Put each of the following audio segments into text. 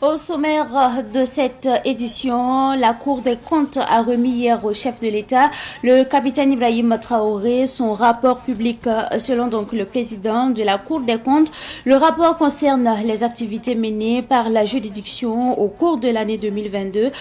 Au sommaire de cette édition, la Cour des comptes a remis hier au chef de l'État, le capitaine Ibrahim Traoré, son rapport public. Selon donc le président de la Cour des comptes, le rapport concerne les activités menées par la juridiction au cours de l'année 2022.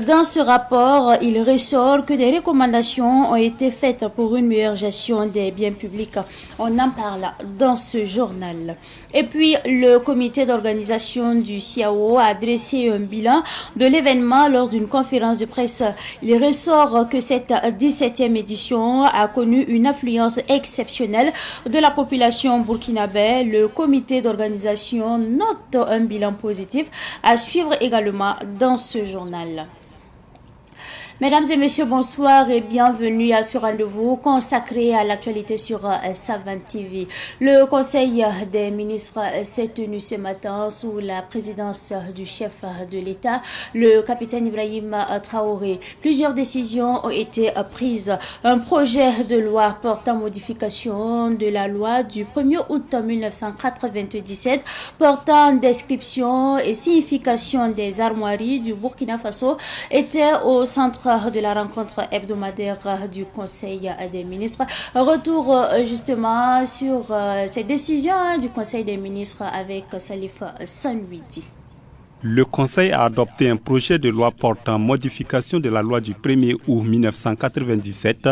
Dans ce rapport, il ressort que des recommandations ont été faites pour une meilleure gestion des biens publics. On en parle dans ce journal. Et puis, le comité d'organisation du CIAO a dressé un bilan de l'événement lors d'une conférence de presse. Il ressort que cette 17e édition a connu une affluence exceptionnelle de la population burkinabé. Le comité d'organisation note un bilan positif à suivre également dans ce journal. Mesdames et messieurs, bonsoir et bienvenue à ce rendez-vous consacré à l'actualité sur Savan TV. Le Conseil des ministres s'est tenu ce matin sous la présidence du chef de l'État, le capitaine Ibrahim Traoré. Plusieurs décisions ont été prises. Un projet de loi portant modification de la loi du 1er août 1997 portant description et signification des armoiries du Burkina Faso était au centre de la rencontre hebdomadaire du Conseil des ministres. Retour justement sur ces décisions du Conseil des ministres avec Salif Sanouidi. Le Conseil a adopté un projet de loi portant modification de la loi du 1er août 1997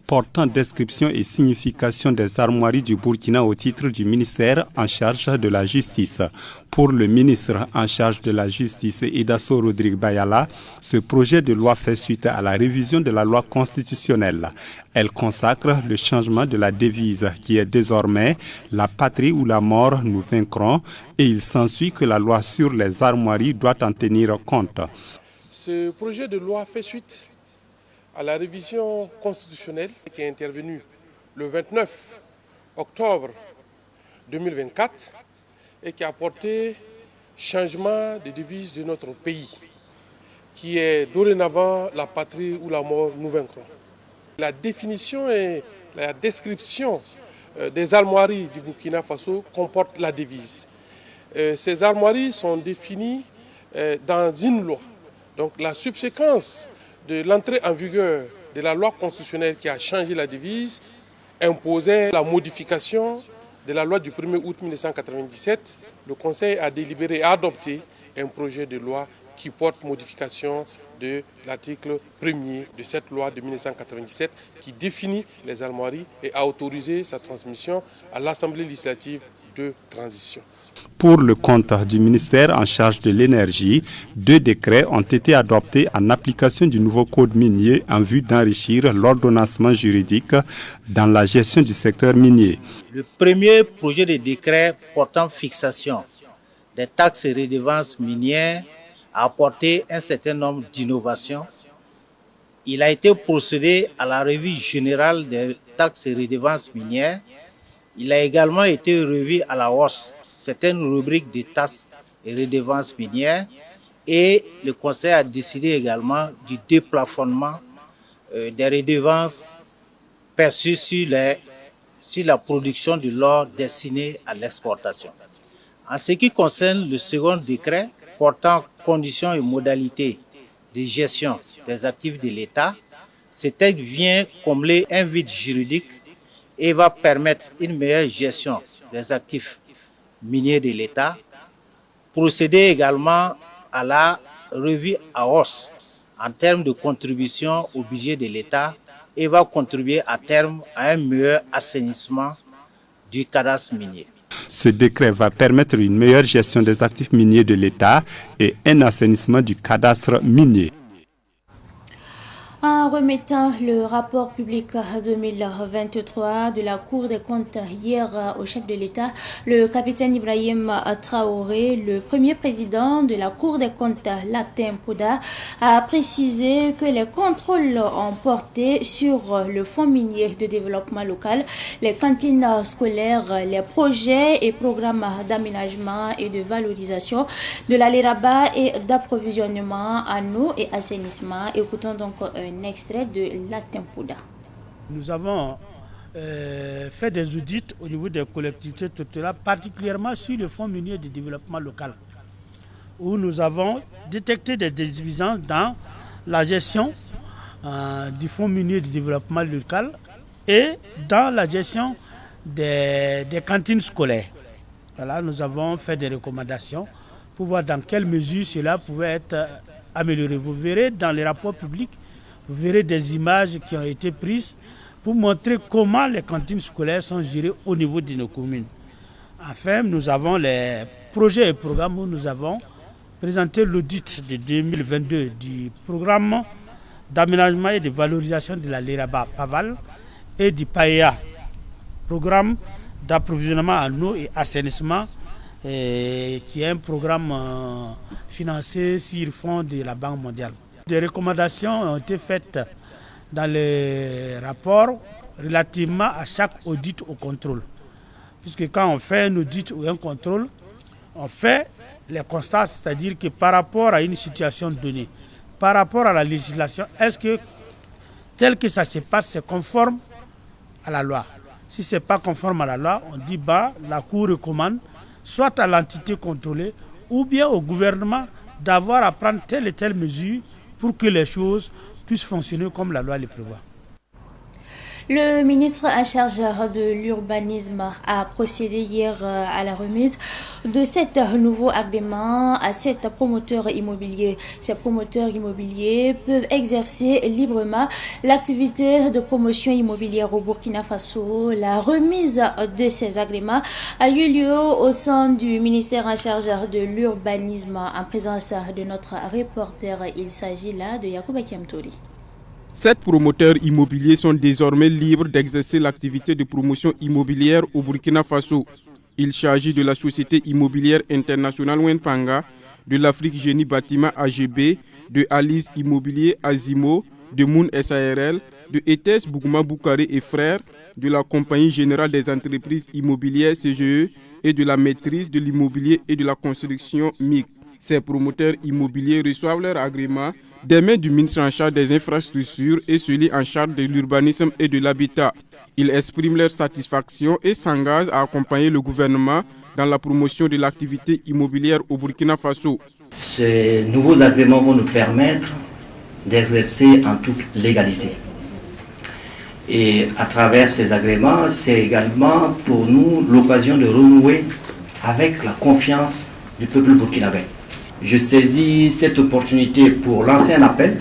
portant description et signification des armoiries du Burkina au titre du ministère en charge de la justice. Pour le ministre en charge de la justice, Idasso Rodrigue Bayala, ce projet de loi fait suite à la révision de la loi constitutionnelle. Elle consacre le changement de la devise qui est désormais « La patrie ou la mort, nous vaincrons » et il s'ensuit que la loi sur les armoiries doit en tenir compte. Ce projet de loi fait suite à la révision constitutionnelle qui est intervenue le 29 octobre 2024 et qui a apporté changement de devise de notre pays, qui est dorénavant la patrie ou la mort, nous vaincrons. La définition et la description des armoiries du Burkina Faso comporte la devise. Ces armoiries sont définies dans une loi. Donc la subséquence de l'entrée en vigueur de la loi constitutionnelle qui a changé la devise imposait la modification de la loi du 1er août 1997. Le Conseil a délibéré et adopté un projet de loi qui porte modification de l'article 1er de cette loi de 1997 qui définit les armoiries et a autorisé sa transmission à l'Assemblée législative de transition. Pour le compte du ministère en charge de l'énergie, 2 décrets ont été adoptés en application du nouveau code minier en vue d'enrichir l'ordonnancement juridique dans la gestion du secteur minier. Le premier projet de décret portant fixation des taxes et redevances minières a apporté un certain nombre d'innovations. Il a été procédé à la revue générale des taxes et redevances minières. Il a également été revu à la hausse certaines rubriques des taxes et redevances minières et le Conseil a décidé également du déplafonnement des redevances perçues sur la production de l'or destiné à l'exportation. En ce qui concerne le second décret portant conditions et modalités de gestion des actifs de l'État, ce texte vient combler un vide juridique et va permettre une meilleure gestion des actifs miniers de l'État, procéder également à la revue à hausse en termes de contribution au budget de l'État et va contribuer à terme à un meilleur assainissement du cadastre minier. Ce décret va permettre une meilleure gestion des actifs miniers de l'État et un assainissement du cadastre minier. En remettant le rapport public 2023 de la Cour des comptes hier au chef de l'État, le capitaine Ibrahim Traoré, le premier président de la Cour des comptes, Latin Pouda, a précisé que les contrôles ont porté sur le fonds minier de développement local, les cantines scolaires, les projets et programmes d'aménagement et de valorisation de la Léraba et d'approvisionnement en eau et assainissement. Écoutons donc un extrait de Latin Pouda. Nous avons fait des audits au niveau des collectivités territoriales, particulièrement sur le fonds minier de développement local, où nous avons détecté des déficiences dans la gestion du fonds minier de développement local et dans la gestion des cantines scolaires. Voilà, nous avons fait des recommandations pour voir dans quelle mesure cela pouvait être amélioré. Vous verrez dans les rapports publics, vous verrez des images qui ont été prises pour montrer comment les cantines scolaires sont gérées au niveau de nos communes. Enfin, nous avons les projets et programmes où nous avons présenté l'audit de 2022 du programme d'aménagement et de valorisation de la Léraba Paval et du PAEA, programme d'approvisionnement en eau et assainissement, qui est un programme financé sur fonds de la Banque mondiale. Des recommandations ont été faites dans les rapports relativement à chaque audit ou contrôle. Puisque quand on fait un audit ou un contrôle, on fait les constats, c'est-à-dire que par rapport à une situation donnée, par rapport à la législation, est-ce que tel que ça se passe, c'est conforme à la loi? Si ce n'est pas conforme à la loi, on dit la Cour recommande soit à l'entité contrôlée ou bien au gouvernement d'avoir à prendre telle et telle mesure pour que les choses puissent fonctionner comme la loi les prévoit. Le ministre en charge de l'urbanisme a procédé hier à la remise de 7 nouveaux agréments à 7 promoteurs immobiliers. Ces promoteurs immobiliers peuvent exercer librement l'activité de promotion immobilière au Burkina Faso. La remise de ces agréments a eu lieu au sein du ministère en charge de l'urbanisme en présence de notre reporter. Il s'agit là de Yacouba Kiamtori. 7 promoteurs immobiliers sont désormais libres d'exercer l'activité de promotion immobilière au Burkina Faso. Il s'agit de la société immobilière internationale Wenpanga, de l'Afrique Génie Bâtiment AGB, de Alice Immobilier Azimo, de Moon SARL, de ETS Bougouma Boukaré et Frères, de la Compagnie Générale des Entreprises Immobilières CGE et de la maîtrise de l'immobilier et de la construction MIC. Ces promoteurs immobiliers reçoivent leur agrément des mains du ministre en charge des infrastructures et celui en charge de l'urbanisme et de l'habitat. Ils expriment leur satisfaction et s'engagent à accompagner le gouvernement dans la promotion de l'activité immobilière au Burkina Faso. Ces nouveaux agréments vont nous permettre d'exercer en toute légalité. Et à travers ces agréments, c'est également pour nous l'occasion de renouer avec la confiance du peuple burkinabé. Je saisis cette opportunité pour lancer un appel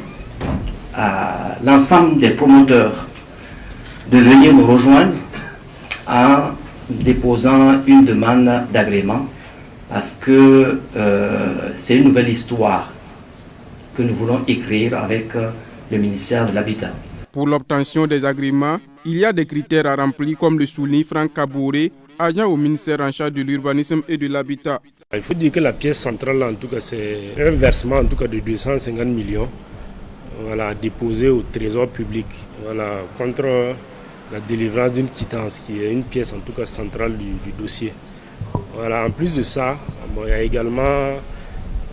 à l'ensemble des promoteurs de venir nous rejoindre en déposant une demande d'agrément parce que c'est une nouvelle histoire que nous voulons écrire avec le ministère de l'Habitat. Pour l'obtention des agréments, il y a des critères à remplir comme le souligne Franck Kabouré, agent au ministère en charge de l'urbanisme et de l'habitat. Il faut dire que la pièce centrale, en tout cas, c'est un versement en tout cas de 250 millions déposé au trésor public contre la délivrance d'une quittance qui est une pièce en tout cas centrale du dossier. En plus de ça, il y a également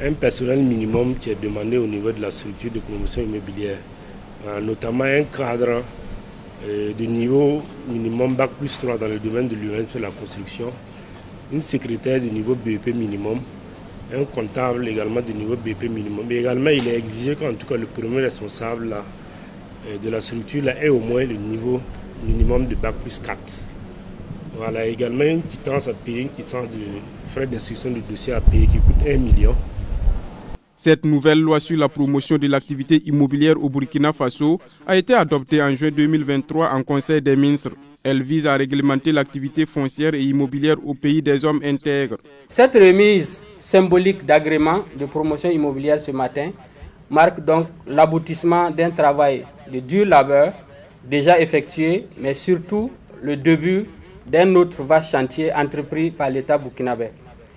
un personnel minimum qui est demandé au niveau de la structure de promotion immobilière, notamment un cadre de niveau minimum Bac plus 3 dans le domaine de l'urbanisme et de la construction, une secrétaire de niveau BEP minimum, un comptable également de niveau BEP minimum. Mais également, il est exigé qu'en tout cas le premier responsable de la structure ait au moins le niveau minimum de Bac plus 4. Également une quittance à payer, une quittance de frais d'instruction du dossier à payer qui coûte 1 million. Cette nouvelle loi sur la promotion de l'activité immobilière au Burkina Faso a été adoptée en juin 2023 en Conseil des ministres. Elle vise à réglementer l'activité foncière et immobilière au pays des hommes intègres. Cette remise symbolique d'agrément de promotion immobilière ce matin marque donc l'aboutissement d'un travail de dur labeur déjà effectué, mais surtout le début d'un autre vaste chantier entrepris par l'État burkinabé,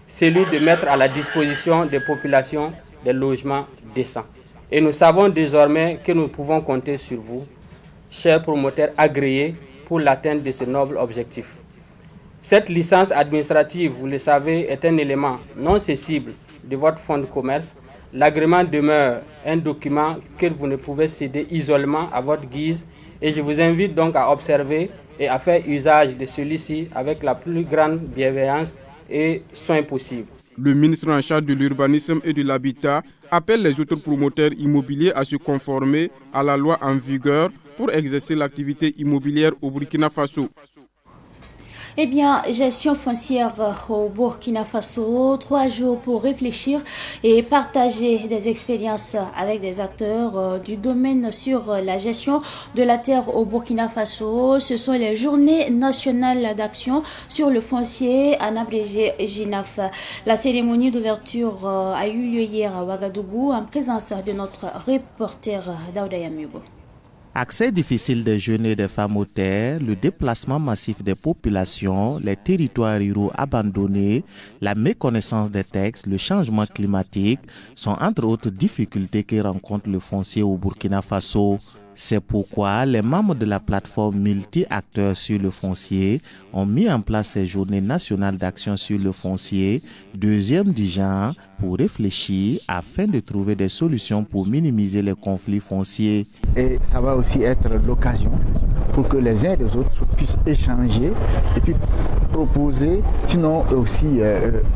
celui de mettre à la disposition des populations des logements décents. Et nous savons désormais que nous pouvons compter sur vous, chers promoteurs agréés, pour l'atteinte de ce noble objectif. Cette licence administrative, vous le savez, est un élément non cessible de votre fonds de commerce. L'agrément demeure un document que vous ne pouvez céder isolement à votre guise et je vous invite donc à observer et à faire usage de celui-ci avec la plus grande bienveillance et soin possible. Le ministre en charge de l'urbanisme et de l'habitat appelle les autres promoteurs immobiliers à se conformer à la loi en vigueur pour exercer l'activité immobilière au Burkina Faso. Eh bien, gestion foncière au Burkina Faso, 3 jours pour réfléchir et partager des expériences avec des acteurs du domaine sur la gestion de la terre au Burkina Faso. Ce sont les journées nationales d'action sur le foncier, en abrégé JNAF. La cérémonie d'ouverture a eu lieu hier à Ouagadougou en présence de notre reporter Daouda Yamougo. Accès difficile des jeunes et des femmes aux terres, le déplacement massif des populations, les territoires ruraux abandonnés, la méconnaissance des textes, le changement climatique sont entre autres difficultés que rencontre le foncier au Burkina Faso. C'est pourquoi les membres de la plateforme multi-acteurs sur le foncier ont mis en place ces journées nationales d'action sur le foncier, deuxième du genre, pour réfléchir afin de trouver des solutions pour minimiser les conflits fonciers. Et ça va aussi être l'occasion pour que les uns et les autres puissent échanger et puis proposer, sinon aussi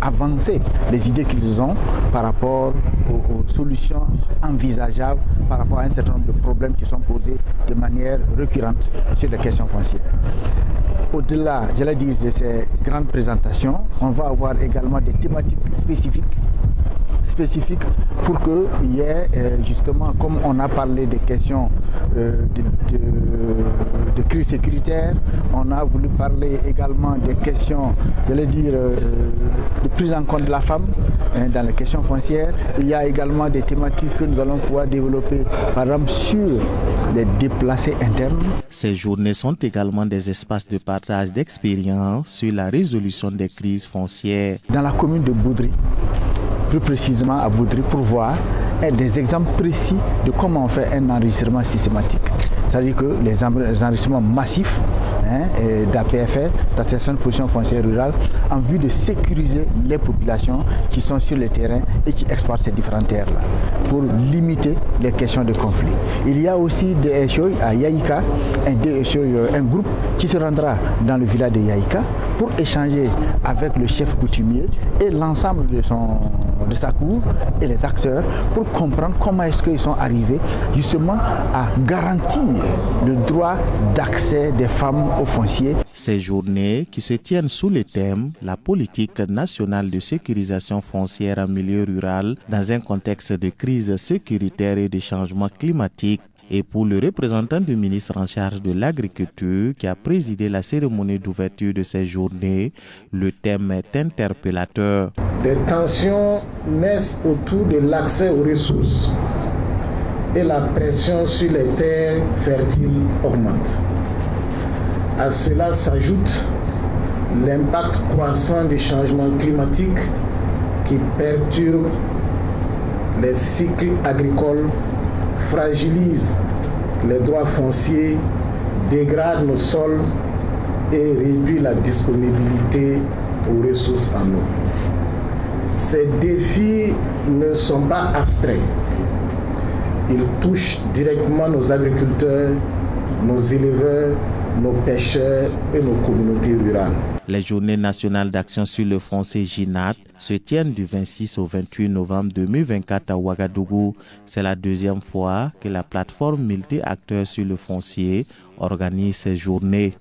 avancer les idées qu'ils ont par rapport aux solutions envisageables, par rapport à un certain nombre de problèmes qui sont posés de manière récurrente sur les questions foncières. Au-delà, j'allais dire, de ces grandes présentations, on va avoir également des thématiques spécifiques pour qu'il y ait justement, comme on a parlé des questions de crise sécuritaire, on a voulu parler également des questions, j'allais dire, de prise en compte de la femme dans les questions foncières. Il y a également des thématiques que nous allons pouvoir développer, par exemple, sur les déplacés internes. Ces journées sont également des espaces de partage d'expériences sur la résolution des crises foncières. Dans la commune de Boudry, plus précisément à Boudry, pour voir des exemples précis de comment on fait un enregistrement systématique. C'est-à-dire que les enregistrements massifs d'APFR, d'attestation de position foncière rurale, en vue de sécuriser les populations qui sont sur le terrain et qui exploitent ces différentes terres-là, pour limiter les questions de conflit. Il y a aussi des échanges à Yaïka, un groupe qui se rendra dans le village de Yaïka pour échanger avec le chef coutumier et l'ensemble de sa cour et les acteurs pour comprendre comment est-ce qu'ils sont arrivés justement à garantir le droit d'accès des femmes au foncier. Ces journées qui se tiennent sous le thème « La politique nationale de sécurisation foncière en milieu rural dans un contexte de crise sécuritaire et de changement climatique » et pour le représentant du ministre en charge de l'agriculture qui a présidé la cérémonie d'ouverture de ces journées, le thème est interpellateur. Des tensions naissent autour de l'accès aux ressources et la pression sur les terres fertiles augmente. À cela s'ajoute l'impact croissant du changement climatique qui perturbe les cycles agricoles, fragilise les droits fonciers, dégrade nos sols et réduit la disponibilité aux ressources en eau. Ces défis ne sont pas abstraits. Ils touchent directement nos agriculteurs, nos éleveurs, nos pêcheurs et nos communautés rurales. Les journées nationales d'action sur le foncier JNAT se tiennent du 26 au 28 novembre 2024 à Ouagadougou. C'est la deuxième fois que la plateforme multi-acteurs sur le foncier organise ces journées.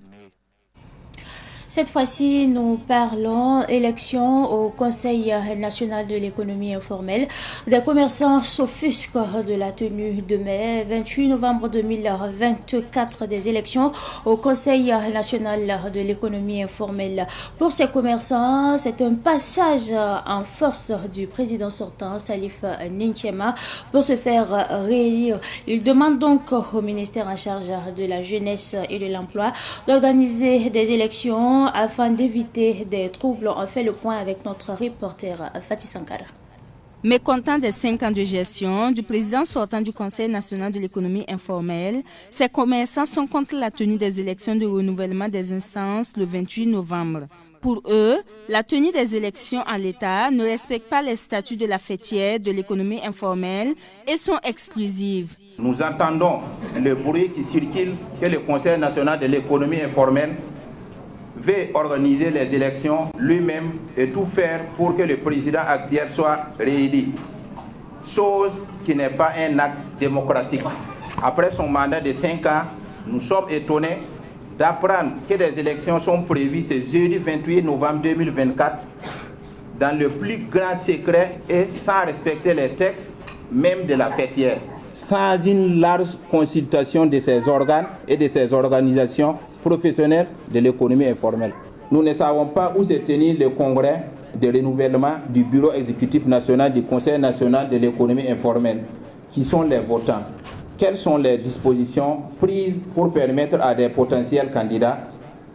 Cette fois-ci, nous parlons élection au Conseil national de l'économie informelle. Des commerçants s'offusquent de la tenue de mai 28 novembre 2024 des élections au Conseil national de l'économie informelle. Pour ces commerçants, c'est un passage en force du président sortant, Salif Ninchema, pour se faire réélire. Il demande donc au ministère en charge de la jeunesse et de l'emploi d'organiser des élections afin d'éviter des troubles. On fait le point avec notre reporter Fatih Sankara. Mécontent des 5 ans de gestion du président sortant du Conseil national de l'économie informelle, ces commerçants sont contre la tenue des élections de renouvellement des instances le 28 novembre. Pour eux, la tenue des élections en l'État ne respecte pas les statuts de la fêtière de l'économie informelle et sont exclusives. Nous entendons le bruit qui circule que le Conseil national de l'économie informelle veut organiser les élections lui-même et tout faire pour que le président actuel soit réélu. Chose qui n'est pas un acte démocratique. Après son mandat de 5 ans, nous sommes étonnés d'apprendre que des élections sont prévues ce jeudi 28 novembre 2024 dans le plus grand secret et sans respecter les textes même de la fêtière, sans une large consultation de ces organes et de ces organisations professionnels de l'économie informelle. Nous ne savons pas où se tenir le congrès de renouvellement du bureau exécutif national du Conseil national de l'économie informelle. Qui sont les votants? Quelles sont les dispositions prises pour permettre à des potentiels candidats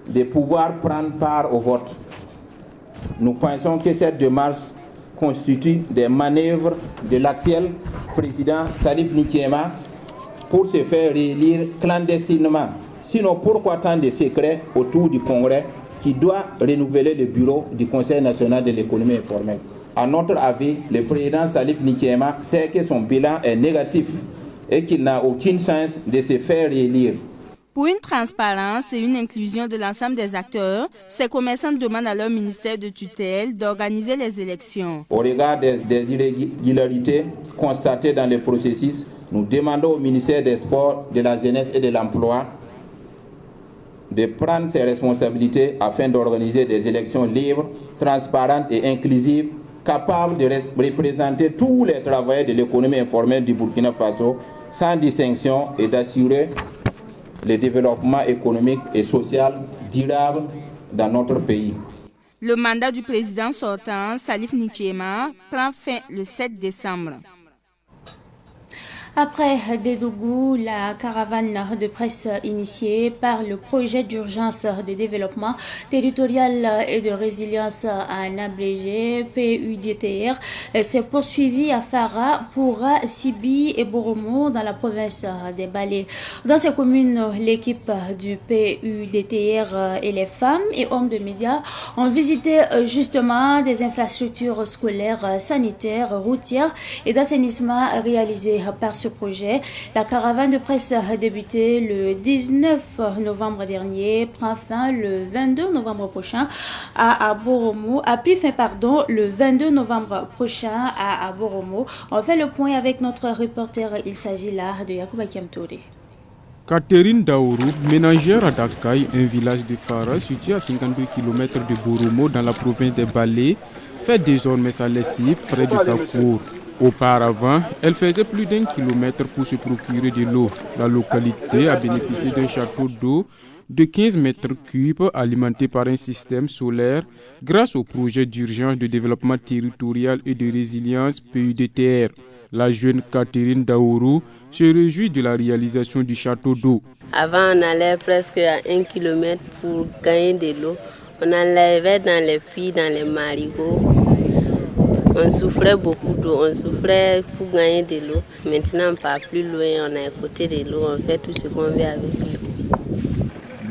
de pouvoir prendre part au vote? Nous pensons que cette démarche constitue des manœuvres de l'actuel président Salif Ninchema pour se faire réélire clandestinement. Sinon, pourquoi tant de secrets autour du Congrès qui doit renouveler le bureau du Conseil national de l'économie informelle? À notre avis, le président Salif Ninchema sait que son bilan est négatif et qu'il n'a aucune chance de se faire réélire. Pour une transparence et une inclusion de l'ensemble des acteurs, ces commerçants demandent à leur ministère de tutelle d'organiser les élections. Au regard des irrégularités constatées dans le processus, nous demandons au ministère des Sports, de la Jeunesse et de l'Emploi de prendre ses responsabilités afin d'organiser des élections libres, transparentes et inclusives, capables de représenter tous les travailleurs de l'économie informelle du Burkina Faso sans distinction et d'assurer le développement économique et social durable dans notre pays. Le mandat du président sortant, Salif Ninchema, prend fin le 7 décembre. Après Dédougou, la caravane de presse initiée par le projet d'urgence de développement territorial et de résilience en abrégé PUDTR s'est poursuivie à Fara, Poura, Sibi et Boromo dans la province des Balais. Dans ces communes, l'équipe du PUDTR et les femmes et hommes de médias ont visité justement des infrastructures scolaires, sanitaires, routières et d'assainissement réalisées par ce projet. La caravane de presse a débuté le 19 novembre dernier, prend fin le 22 novembre prochain à Boromo, a pris fin le 22 novembre prochain à Boromo. On fait le point avec notre reporter, il s'agit là de Yacouba Kiamtouré. Catherine Daourou, ménagère à Dakar, un village de Fara situé à 52 km de Boromo dans la province des Balais, fait désormais sa lessive près de sa cour. Auparavant, elle faisait plus d'1 kilomètre pour se procurer de l'eau. La localité a bénéficié d'un château d'eau de 15 mètres cubes alimenté par un système solaire grâce au projet d'urgence de développement territorial et de résilience PUDTR. La jeune Catherine Daourou se réjouit de la réalisation du château d'eau. Avant, on allait presque à 1 kilomètre pour gagner de l'eau. On enlevait dans les puits, dans les marigots. On souffrait beaucoup d'eau, on souffrait pour gagner de l'eau. Maintenant, on ne part plus loin, on est à côté de l'eau, on fait tout ce qu'on veut avec l'eau.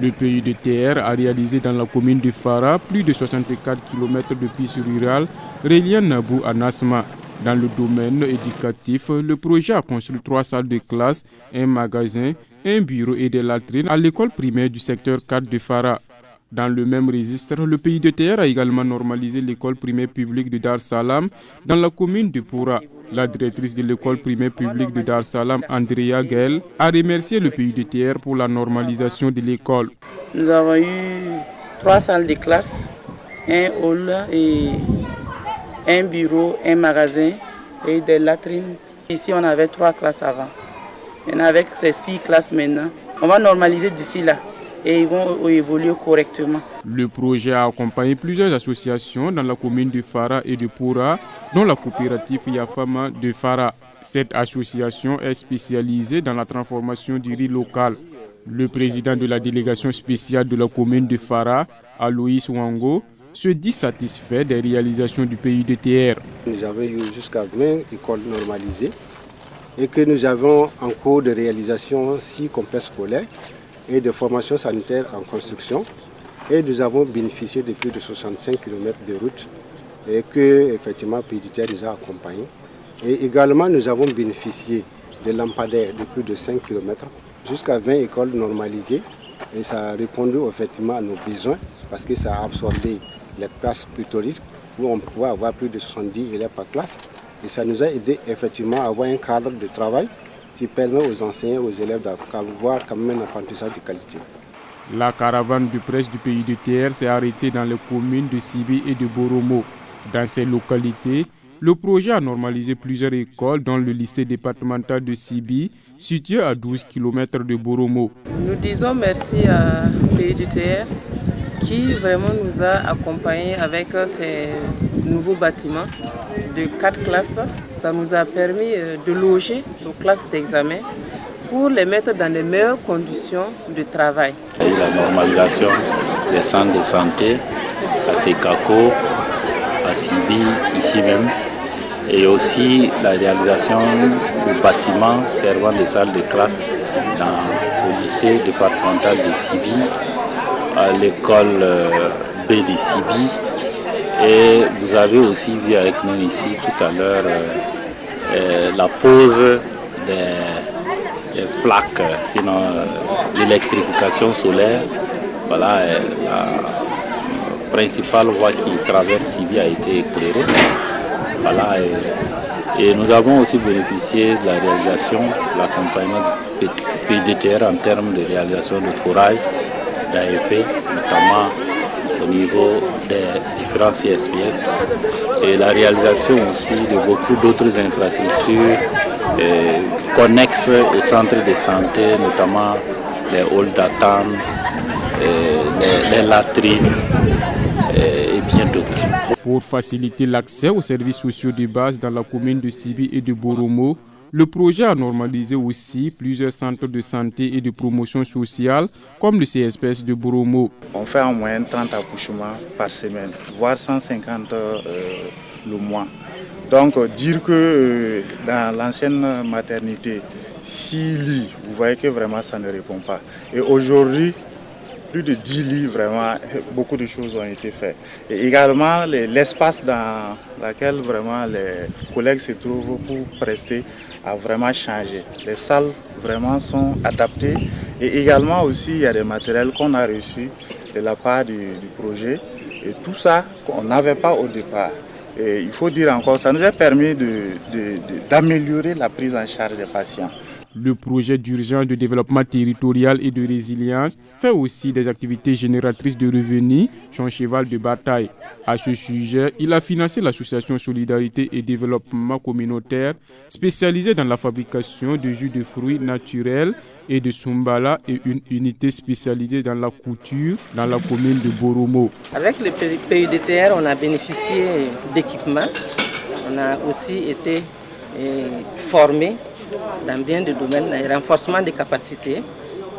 Le PUDTR a réalisé dans la commune de Fara plus de 64 km de pistes rurales reliant Nabou à Nasma. Dans le domaine éducatif, le projet a construit 3 salles de classe, un magasin, un bureau et des latrines à l'école primaire du secteur 4 de Fara. Dans le même registre, le PUDTR a également normalisé l'école primaire publique de Dar Salam dans la commune de Poura. La directrice de l'école primaire publique de Dar Salam, Andrea Gaël, a remercié le PUDTR pour la normalisation de l'école. Nous avons eu 3 salles de classe, un hall et un bureau, un magasin et des latrines. Ici, on avait 3 classes avant. Et avec ces 6 classes maintenant, on va normaliser d'ici là et ils vont évoluer correctement. Le projet a accompagné plusieurs associations dans la commune de Fara et de Poura, dont la coopérative Yafama de Fara. Cette association est spécialisée dans la transformation du riz local. Le président de la délégation spéciale de la commune de Fara, Aloïs Wango, se dit satisfait des réalisations du PUDTR. Nous avons eu jusqu'à 20 écoles normalisées et que nous avons en cours de réalisation 6 complexes scolaires et de formation sanitaire en construction. Et nous avons bénéficié de plus de 65 km de route et que effectivement PUDTR nous a accompagnés. Et également nous avons bénéficié de lampadaires de plus de 5 km jusqu'à 20 écoles normalisées. Et ça a répondu effectivement à nos besoins parce que ça a absorbé les classes pléthoriques où on pouvait avoir plus de 70 élèves par classe. Et ça nous a aidé effectivement à avoir un cadre de travail qui permet aux enseignants et aux élèves d'avoir quand même un apprentissage de qualité. La caravane de presse du PUDTR s'est arrêtée dans les communes de Sibi et de Boromo. Dans ces localités, le projet a normalisé plusieurs écoles, dont le lycée départemental de Sibi, situé à 12 km de Boromo. Nous disons merci à PUDTR qui vraiment nous a accompagnés avec ces nouveaux bâtiments de 4 classes. Ça nous a permis de loger nos classes d'examen pour les mettre dans les meilleures conditions de travail. La normalisation des centres de santé à Sekako, à Sibi, ici même, et aussi la réalisation du bâtiment servant de salle de classe au lycée départemental de Sibi, à l'école B de Sibi. Et vous avez aussi vu avec nous ici tout à l'heure la pose des plaques, sinon l'électrification solaire. Voilà, la principale voie qui traverse Sibi a été éclairée. Voilà, et nous avons aussi bénéficié de la réalisation, de l'accompagnement du PUDTR en termes de réalisation de forage, d'AEP, notamment au niveau des différents CSPS, et la réalisation aussi de beaucoup d'autres infrastructures connexes au centre de santé, notamment les halls d'attente, les latrines et bien d'autres. Pour faciliter l'accès aux services sociaux de base dans la commune de Sibi et de Boromo, le projet a normalisé aussi plusieurs centres de santé et de promotion sociale, comme le CSPS de Boromo. On fait en moyenne 30 accouchements par semaine, voire 150 le mois. Donc dire que dans l'ancienne maternité, 6 lits, vous voyez que vraiment ça ne répond pas. Et aujourd'hui, plus de 10 lits, vraiment, beaucoup de choses ont été faites. Et également, l'espace dans lequel vraiment les collègues se trouvent pour prester a vraiment changé. Les salles vraiment sont adaptées. Et également aussi, il y a des matériels qu'on a reçus de la part du projet. Et tout ça, qu'on n'avait pas au départ. Et il faut dire encore, ça nous a permis d'améliorer la prise en charge des patients. Le projet d'urgence de développement territorial et de résilience fait aussi des activités génératrices de revenus, son cheval de bataille. À ce sujet, il a financé l'association Solidarité et Développement Communautaire, spécialisée dans la fabrication de jus de fruits naturels et de Sumbala, et une unité spécialisée dans la couture dans la commune de Boromo. Avec le PUDTR, on a bénéficié d'équipements. On a aussi été formés dans bien de domaines, le renforcement des capacités,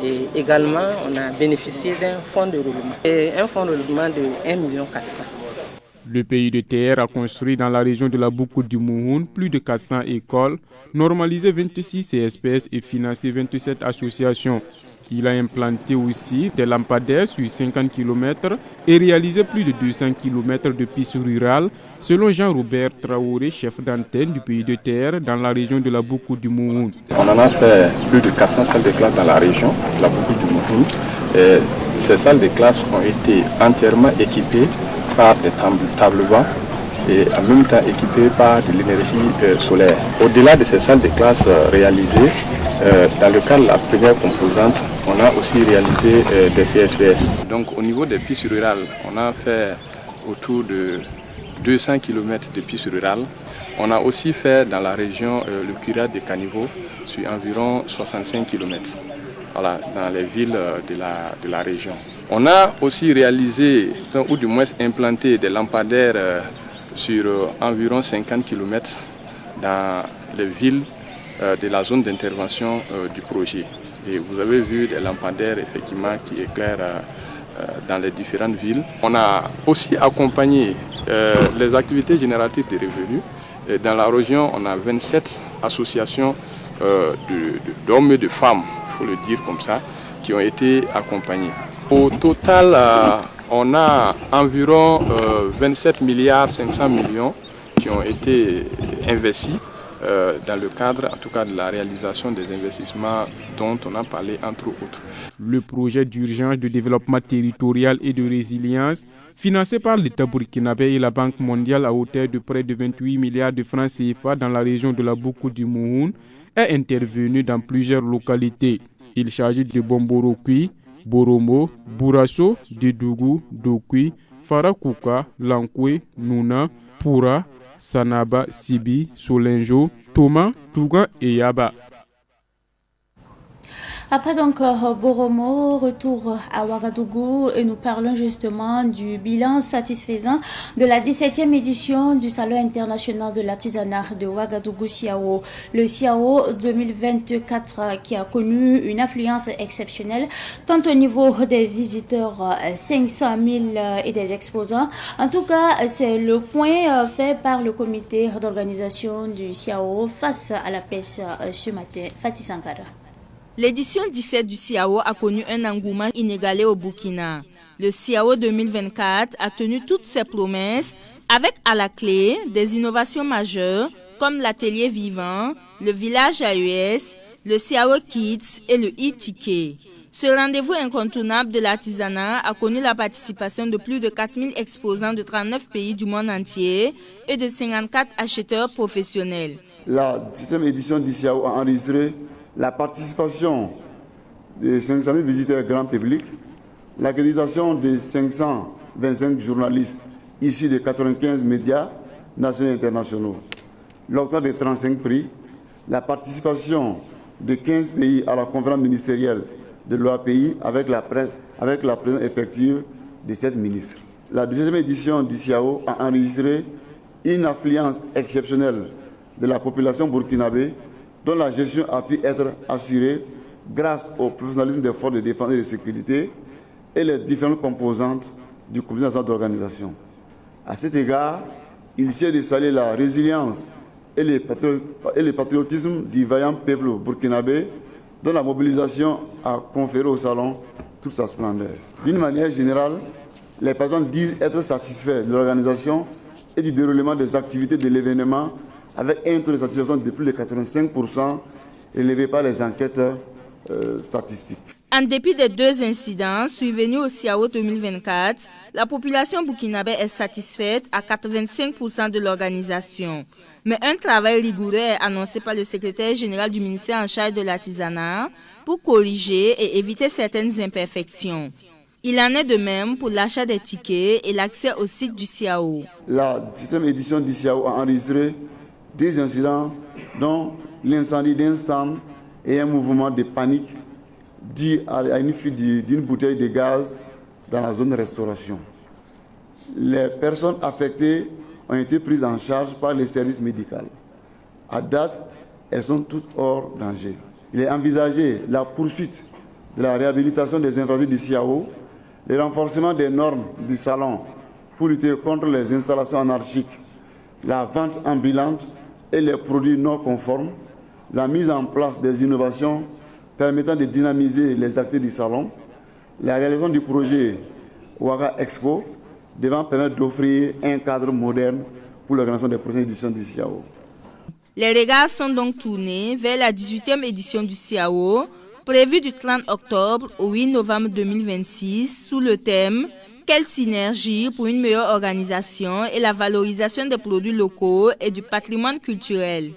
et également on a bénéficié d'un fonds de roulement, un fonds de roulement de 1,4 million. Le PUDTR a construit dans la région de la Boukou du Mouhoun plus de 400 écoles, normalisé 26 CSPS et financé 27 associations. Il a implanté aussi des lampadaires sur 50 km et réalisé plus de 200 km de pistes rurales, selon Jean-Robert Traoré, chef d'antenne du PUDTR dans la région de la Boukou du Mouhoun. On en a fait plus de 400 salles de classe dans la région de la Boukou du Mouhoun. Ces salles de classe ont été entièrement équipées par des tableaux et en même temps équipées par de l'énergie solaire. Au-delà de ces salles de classe réalisées, Dans le cadre de la première composante, on a aussi réalisé des CSPS. Donc au niveau des pistes rurales, on a fait autour de 200 km de pistes rurales. On a aussi fait dans la région le curage des caniveaux sur environ 65 km. Voilà, dans les villes de la région. On a aussi réalisé, ou du moins implanté des lampadaires sur environ 50 km dans les villes de la zone d'intervention du projet. Et vous avez vu des lampadaires effectivement qui éclairent dans les différentes villes. On a aussi accompagné les activités génératives de revenus. Et dans la région, on a 27 associations d'hommes et de femmes, il faut le dire comme ça, qui ont été accompagnés. Au total, on a environ 27 milliards 500 millions qui ont été investis dans le cadre, en tout cas, de la réalisation des investissements dont on a parlé, entre autres. Le projet d'urgence de développement territorial et de résilience, financé par l'État burkinabé et la Banque mondiale à hauteur de près de 28 milliards de francs CFA dans la région de la Boukou du Mouhoun, est intervenu dans plusieurs localités. Il s'agit de Bomborokui, Boromo, Bourasso, Dedougou, Dokui, Farakouka, Lankwe, Nouna, Poura, Sanaba, Sibi, Solenjo, Thomas, Touga et Yaba. Après donc Boromo, retour à Ouagadougou et nous parlons justement du bilan satisfaisant de la 17e édition du Salon international de l'artisanat de Ouagadougou Siao. Le Siao 2024 qui a connu une affluence exceptionnelle tant au niveau des visiteurs 500 000 et des exposants. En tout cas, c'est le point fait par le comité d'organisation du Siao face à la presse ce matin. Fatih Sankara. L'édition 17 du Siao a connu un engouement inégalé au Burkina. Le Siao 2024 a tenu toutes ses promesses avec à la clé des innovations majeures comme l'atelier vivant, le village AES, le Siao Kids et le e-ticket. Ce rendez-vous incontournable de l'artisanat a connu la participation de plus de 4000 exposants de 39 pays du monde entier et de 54 acheteurs professionnels. La 17e édition du Siao a enregistré la participation de 500 000 visiteurs grand public, l'accréditation de 525 journalistes issus de 95 médias nationaux et internationaux, l'octroi de 35 prix, la participation de 15 pays à la conférence ministérielle de l'OAPI avec la présence effective de 7 ministres. La 17e édition du Siao a enregistré une affluence exceptionnelle de la population burkinabé dont la gestion a pu être assurée grâce au professionnalisme des forces de défense et de sécurité et les différentes composantes du comité national d'organisation. À cet égard, il s'agit de saluer la résilience et le patriotisme du vaillant peuple burkinabé dont la mobilisation a conféré au salon toute sa splendeur. D'une manière générale, les patrons disent être satisfaits de l'organisation et du déroulement des activités de l'événement avec un taux de satisfaction de plus de 85% élevé par les enquêtes statistiques. En dépit des 2 incidents survenus au Siao 2024, la population burkinabé est satisfaite à 85% de l'organisation. Mais un travail rigoureux est annoncé par le secrétaire général du ministère en charge de l'artisanat pour corriger et éviter certaines imperfections. Il en est de même pour l'achat des tickets et l'accès au site du Siao. La 17e édition du Siao a enregistré 2 incidents, dont l'incendie d'un stand et un mouvement de panique dû à une fuite d'une bouteille de gaz dans la zone de restauration. Les personnes affectées ont été prises en charge par les services médicaux. À date, elles sont toutes hors danger. Il est envisagé la poursuite de la réhabilitation des infrastructures du Siao, le renforcement des normes du salon pour lutter contre les installations anarchiques, la vente ambulante et les produits non conformes, la mise en place des innovations permettant de dynamiser les activités du salon, la réalisation du projet Ouaga Expo devant permettre d'offrir un cadre moderne pour l'organisation des prochaines éditions du Siao. Les regards sont donc tournés vers la 18e édition du Siao, prévue du 30 octobre au 8 novembre 2026, sous le thème « Quelle synergie pour une meilleure organisation et la valorisation des produits locaux et du patrimoine culturel ?»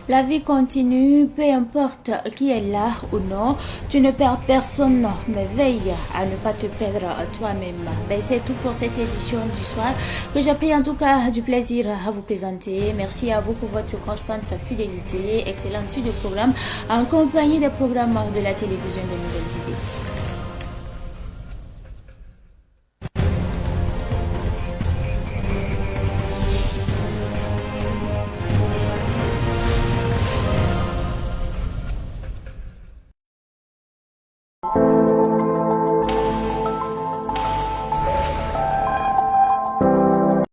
La vie continue, peu importe qui est là ou non. Tu ne perds personne, mais veille à ne pas te perdre toi-même. Ben, c'est tout pour cette édition du soir que j'ai pris en tout cas du plaisir à vous présenter. Merci à vous pour votre constante fidélité. Excellente suite de programme en compagnie des programmes de la télévision de Nouvelles Idées.